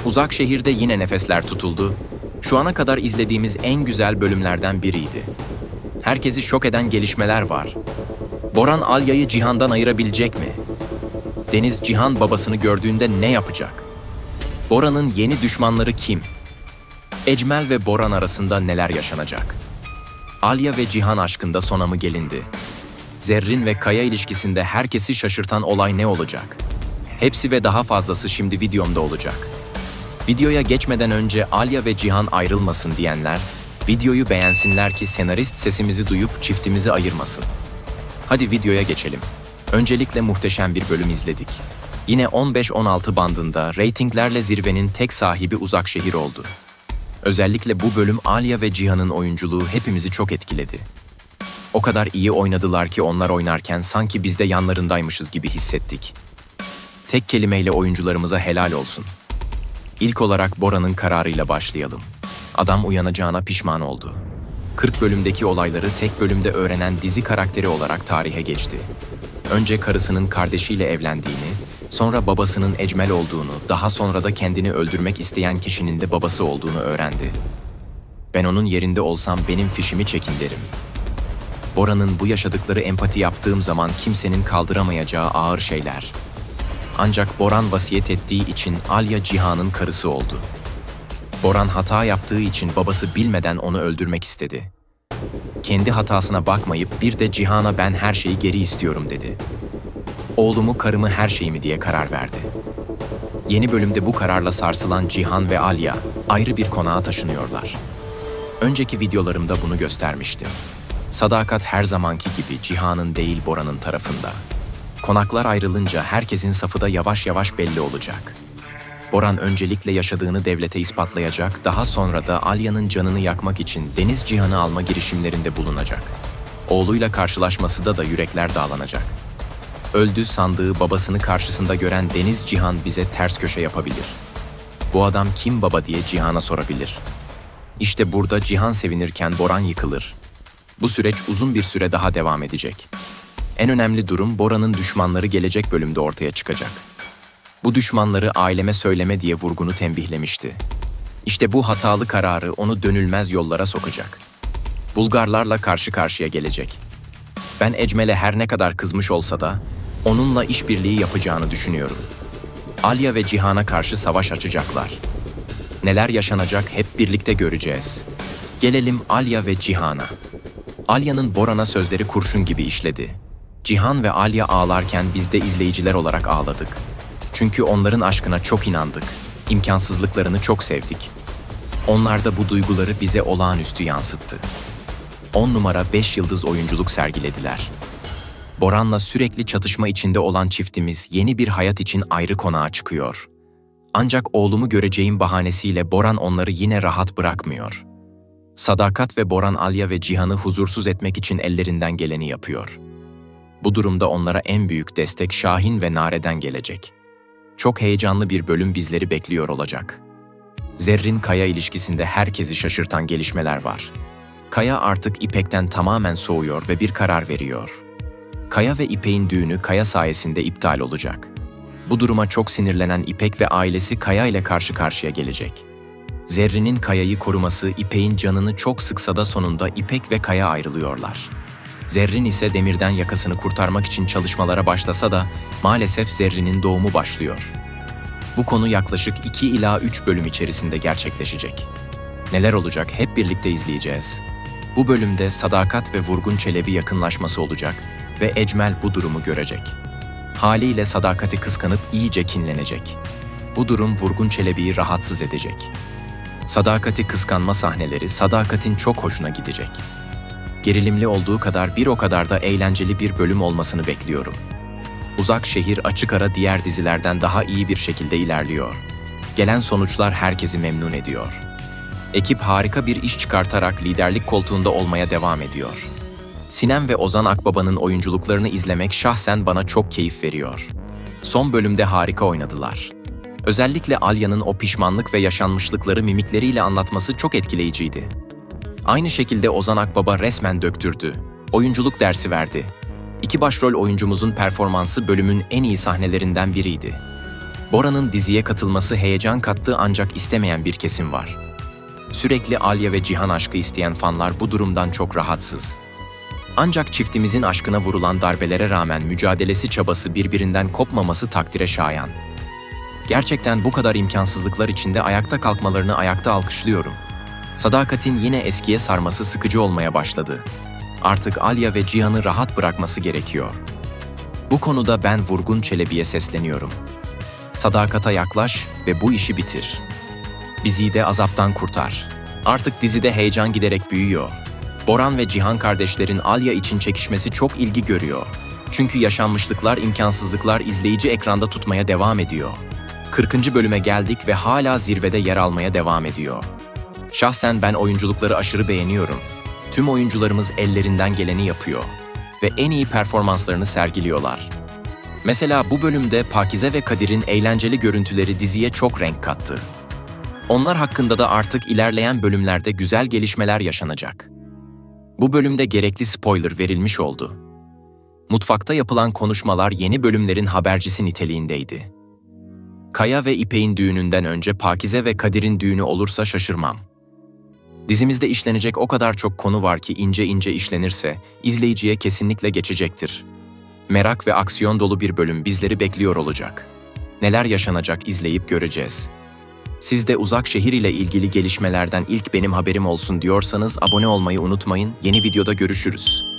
Uzak şehirde yine nefesler tutuldu. Şu ana kadar izlediğimiz en güzel bölümlerden biriydi. Herkesi şok eden gelişmeler var. Boran Alya'yı Cihan'dan ayırabilecek mi? Deniz Cihan babasını gördüğünde ne yapacak? Boran'ın yeni düşmanları kim? Ecmel ve Boran arasında neler yaşanacak? Alya ve Cihan aşkında sona mı gelindi? Zerrin ve Kaya ilişkisinde herkesi şaşırtan olay ne olacak? Hepsi ve daha fazlası şimdi videomda olacak. Videoya geçmeden önce Alya ve Cihan ayrılmasın diyenler, videoyu beğensinler ki senarist sesimizi duyup çiftimizi ayırmasın. Hadi videoya geçelim. Öncelikle muhteşem bir bölüm izledik. Yine 15-16 bandında reytinglerle zirvenin tek sahibi Uzak Şehir oldu. Özellikle bu bölüm Alya ve Cihan'ın oyunculuğu hepimizi çok etkiledi. O kadar iyi oynadılar ki onlar oynarken sanki biz de yanlarındaymışız gibi hissettik. Tek kelimeyle oyuncularımıza helal olsun. İlk olarak Boran'ın kararıyla başlayalım. Adam uyanacağına pişman oldu. 40 bölümdeki olayları tek bölümde öğrenen dizi karakteri olarak tarihe geçti. Önce karısının kardeşiyle evlendiğini, sonra babasının Ecmel olduğunu, daha sonra da kendini öldürmek isteyen kişinin de babası olduğunu öğrendi. Ben onun yerinde olsam benim fişimi çekin derim. Boran'ın bu yaşadıkları empati yaptığım zaman kimsenin kaldıramayacağı ağır şeyler. Ancak Boran vasiyet ettiği için Alya Cihan'ın karısı oldu. Boran hata yaptığı için babası bilmeden onu öldürmek istedi. Kendi hatasına bakmayıp bir de Cihan'a ben her şeyi geri istiyorum dedi. Oğlumu, karımı, her şeyimi diye karar verdi. Yeni bölümde bu kararla sarsılan Cihan ve Alya ayrı bir konağa taşınıyorlar. Önceki videolarımda bunu göstermiştim. Sadakat her zamanki gibi Cihan'ın değil Boran'ın tarafında. Konaklar ayrılınca herkesin safı da yavaş yavaş belli olacak. Boran öncelikle yaşadığını devlete ispatlayacak, daha sonra da Alya'nın canını yakmak için Deniz Cihan'ı alma girişimlerinde bulunacak. Oğluyla karşılaşması da yürekler dağlanacak. Öldü sandığı babasını karşısında gören Deniz Cihan bize ters köşe yapabilir. Bu adam kim baba diye Cihan'a sorabilir. İşte burada Cihan sevinirken Boran yıkılır. Bu süreç uzun bir süre daha devam edecek. En önemli durum Boran'ın düşmanları gelecek bölümde ortaya çıkacak. Bu düşmanları aileme söyleme diye vurgunu tembihlemişti. İşte bu hatalı kararı onu dönülmez yollara sokacak. Bulgarlarla karşı karşıya gelecek. Ben Ecmel'e her ne kadar kızmış olsa da onunla işbirliği yapacağını düşünüyorum. Alya ve Cihan'a karşı savaş açacaklar. Neler yaşanacak hep birlikte göreceğiz. Gelelim Alya ve Cihan'a. Alya'nın Boran'a sözleri kurşun gibi işledi. Cihan ve Alya ağlarken biz de izleyiciler olarak ağladık. Çünkü onların aşkına çok inandık. İmkansızlıklarını çok sevdik. Onlar da bu duyguları bize olağanüstü yansıttı. 10 numara 5 yıldız oyunculuk sergilediler. Boran'la sürekli çatışma içinde olan çiftimiz yeni bir hayat için ayrı konağa çıkıyor. Ancak oğlumu göreceğim bahanesiyle Boran onları yine rahat bırakmıyor. Sadakat ve Boran Alya ve Cihan'ı huzursuz etmek için ellerinden geleni yapıyor. Bu durumda onlara en büyük destek Şahin ve Nare'den gelecek. Çok heyecanlı bir bölüm bizleri bekliyor olacak. Zerrin Kaya ilişkisinde herkesi şaşırtan gelişmeler var. Kaya artık İpek'ten tamamen soğuyor ve bir karar veriyor. Kaya ve İpek'in düğünü Kaya sayesinde iptal olacak. Bu duruma çok sinirlenen İpek ve ailesi Kaya ile karşı karşıya gelecek. Zerrin'in Kaya'yı koruması İpek'in canını çok sıksa da sonunda İpek ve Kaya ayrılıyorlar. Zerrin ise Demir'den yakasını kurtarmak için çalışmalara başlasa da maalesef Zerrin'in doğumu başlıyor. Bu konu yaklaşık 2 ila 3 bölüm içerisinde gerçekleşecek. Neler olacak hep birlikte izleyeceğiz. Bu bölümde Sadakat ve Vurgun Çelebi yakınlaşması olacak ve Ecmel bu durumu görecek. Haliyle Sadakat'i kıskanıp iyice kinlenecek. Bu durum Vurgun Çelebi'yi rahatsız edecek. Sadakat'i kıskanma sahneleri Sadakat'in çok hoşuna gidecek. Gerilimli olduğu kadar bir o kadar da eğlenceli bir bölüm olmasını bekliyorum. Uzak Şehir açık ara diğer dizilerden daha iyi bir şekilde ilerliyor. Gelen sonuçlar herkesi memnun ediyor. Ekip harika bir iş çıkartarak liderlik koltuğunda olmaya devam ediyor. Sinem ve Ozan Akbaba'nın oyunculuklarını izlemek şahsen bana çok keyif veriyor. Son bölümde harika oynadılar. Özellikle Alya'nın o pişmanlık ve yaşanmışlıkları mimikleriyle anlatması çok etkileyiciydi. Aynı şekilde Ozan Akbaba resmen döktürdü. Oyunculuk dersi verdi. İki başrol oyuncumuzun performansı bölümün en iyi sahnelerinden biriydi. Bora'nın diziye katılması heyecan kattı ancak istemeyen bir kesim var. Sürekli Alya ve Cihan aşkı isteyen fanlar bu durumdan çok rahatsız. Ancak çiftimizin aşkına vurulan darbelere rağmen mücadelesi çabası birbirinden kopmaması takdire şayan. Gerçekten bu kadar imkansızlıklar içinde ayakta kalkmalarını ayakta alkışlıyorum. Sadakat'in yine eskiye sarması sıkıcı olmaya başladı. Artık Alya ve Cihan'ı rahat bırakması gerekiyor. Bu konuda ben Vurgun Çelebi'ye sesleniyorum. Sadakat'a yaklaş ve bu işi bitir. Bizi de azaptan kurtar. Artık dizide heyecan giderek büyüyor. Boran ve Cihan kardeşlerin Alya için çekişmesi çok ilgi görüyor. Çünkü yaşanmışlıklar, imkansızlıklar izleyici ekranda tutmaya devam ediyor. 40. bölüme geldik ve hala zirvede yer almaya devam ediyor. Şahsen ben oyunculukları aşırı beğeniyorum. Tüm oyuncularımız ellerinden geleni yapıyor ve en iyi performanslarını sergiliyorlar. Mesela bu bölümde Pakize ve Kadir'in eğlenceli görüntüleri diziye çok renk kattı. Onlar hakkında da artık ilerleyen bölümlerde güzel gelişmeler yaşanacak. Bu bölümde gerekli spoiler verilmiş oldu. Mutfakta yapılan konuşmalar yeni bölümlerin habercisi niteliğindeydi. Kaya ve İpek'in düğününden önce Pakize ve Kadir'in düğünü olursa şaşırmam. Dizimizde işlenecek o kadar çok konu var ki ince ince işlenirse izleyiciye kesinlikle geçecektir. Merak ve aksiyon dolu bir bölüm bizleri bekliyor olacak. Neler yaşanacak izleyip göreceğiz. Siz de uzak şehir ile ilgili gelişmelerden ilk benim haberim olsun diyorsanız abone olmayı unutmayın. Yeni videoda görüşürüz.